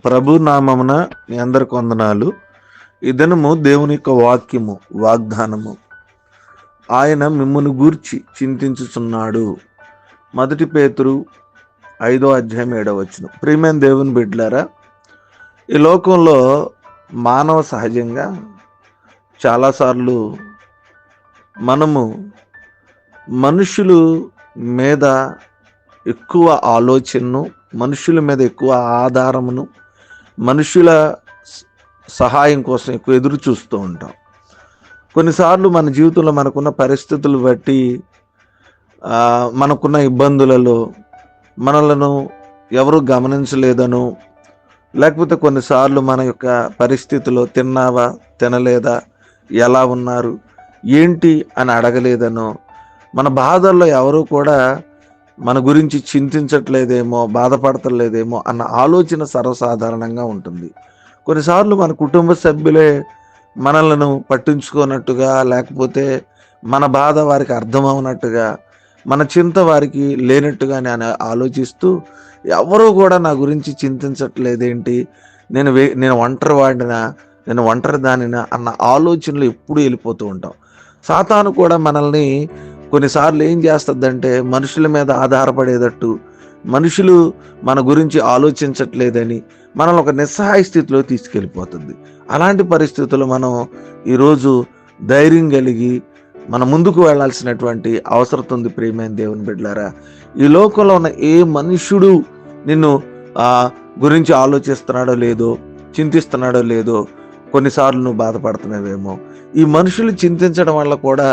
ప్రభు నామమున మీ అందరికి వందనాలు. ఈ దినము దేవుని యొక్క వాక్యము, వాగ్దానము. ఆయన మిమ్మును గూర్చి చింతించుచున్నాడు. 1 పేతురు 5:7. ప్రియమైన దేవుని బిడ్డలారా, ఈ లోకంలో మానవ సహజంగా చాలాసార్లు మనము మనుషులు మీద ఎక్కువ ఆలోచనను, మనుషుల మీద ఎక్కువ ఆధారమును, మనుషుల సహాయం కోసం ఎక్కువ ఎదురు చూస్తూ ఉంటాం. కొన్నిసార్లు మన జీవితంలో మనకున్న పరిస్థితులు బట్టి మనకున్న ఇబ్బందులలో మనలను ఎవరు గమనించలేదనో, లేకపోతే కొన్నిసార్లు మన యొక్క పరిస్థితిలో తిన్నావా, తినలేదా, ఎలా ఉన్నారు, ఏంటి అని అడగలేదనో, మన బాధల్లో ఎవరు కూడా మన గురించి చింతించట్లేదేమో, బాధపడతలేదేమో అన్న ఆలోచన సర్వసాధారణంగా ఉంటుంది. కొన్నిసార్లు మన కుటుంబ సభ్యులే మనలను పట్టించుకోనట్టుగా, లేకపోతే మన బాధ వారికి అర్థమవునట్టుగా, మన చింత వారికి లేనట్టుగా నేను ఆలోచిస్తూ, ఎవరూ కూడా నా గురించి చింతించట్లేదేంటి, నేను ఒంటరి వాడినా, నేను ఒంటరి దానినా అన్న ఆలోచనలు ఎప్పుడూ వెళ్ళిపోతూ ఉంటాం. సాతాను కూడా మనల్ని కొన్నిసార్లు ఏం చేస్తుందంటే, మనుషుల మీద ఆధారపడేటట్టు, మనుషులు మన గురించి ఆలోచించట్లేదని మనల్ని ఒక నిస్సహాయ స్థితిలో తీసుకెళ్ళిపోతుంది. అలాంటి పరిస్థితుల్లో మనం ఈరోజు ధైర్యం కలిగి మనం ముందుకు వెళ్ళాల్సినటువంటి అవసరం ఉంది. ప్రియమైన దేవుని బిడ్డలారా, ఈ లోకంలో ఉన్న ఏ మనుషుడు నిన్ను గురించి ఆలోచిస్తున్నాడో లేదో, చింతిస్తున్నాడో లేదో, కొన్నిసార్లు నువ్వు బాధపడుతున్నావేమో. ఈ మనుషులు చింతించడం వల్ల కూడా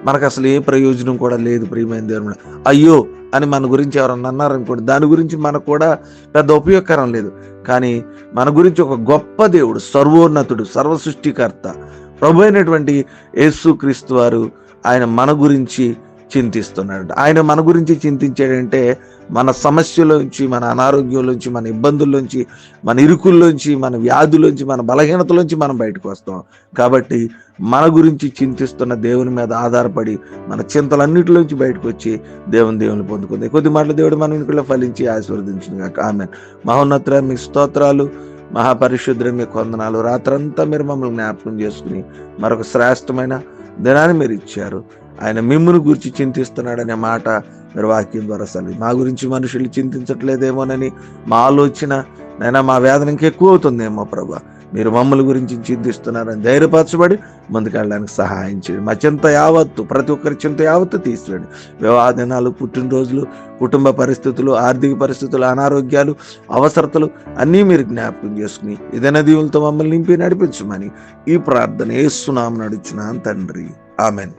మనకు అసలు ఏ ప్రయోజనం కూడా లేదు. ప్రియమైన దేవుడు, అయ్యో అని మన గురించి ఎవరన్నా అన్నారనుకోండి, దాని గురించి మనకు కూడా పెద్ద ఉపయోగకరం లేదు. కానీ మన గురించి ఒక గొప్ప దేవుడు, సర్వోన్నతుడు, సర్వ సృష్టికర్త, ప్రభు అయినటువంటి యేసుక్రీస్తు వారు ఆయన మన గురించి చింతిస్తున్నాడు. ఆయన మన గురించి చింతించాడంటే మన సమస్యలోంచి, మన అనారోగ్యంలోంచి, మన ఇబ్బందుల్లోంచి, మన ఇరుకుల్లోంచి, మన వ్యాధులోంచి, మన బలహీనతలోంచి మనం బయటకు వస్తాం. కాబట్టి మన గురించి చింతిస్తున్న దేవుని మీద ఆధారపడి మన చింతలన్నిటిలోంచి బయటకు వచ్చి దేవుని పొందుకుంది. కొద్ది మాటలు దేవుడు మన వెనుకలో ఫలించి ఆశీర్వదించిన ఆమెన్. మహోన్నతుడా మీకు స్తోత్రాలు, మహాపరిశుద్ధుడ మీకు వందనాలు. రాత్రంతా మీరు మమ్మల్ని జ్ఞాపకం చేసుకుని మరొక శ్రేష్టమైన దినాన్ని మీరు ఇచ్చారు. ఆయన మిమ్మును గురించి చింతిస్తున్నాడనే మాట మీరు వాక్యం ద్వారా సరి. మా గురించి మనుషులు చింతించట్లేదేమోనని మా ఆలోచన, నైనా మా వేదన ఇంకెక్కువ అవుతుందేమో ప్రభా. మీరు మమ్మల్ని గురించి చింతిస్తున్నారని ధైర్యపరచబడి ముందుకెళ్ళడానికి సహాయం చేయండి. మా చింత యావత్తు, ప్రతి ఒక్కరి చింత యావత్తు తీసివేయండి. వివాహ దినాలు, పుట్టినరోజులు, కుటుంబ పరిస్థితులు, ఆర్థిక పరిస్థితులు, అనారోగ్యాలు, అవసరతలు అన్నీ మీరు జ్ఞాపకం చేసుకుని ఇదైనా దీవులతో మమ్మల్ని నింపి నడిపించమని ఈ ప్రార్థన యేసు నామమున అడుగుచున్నాను తండ్రి, ఆమెన్.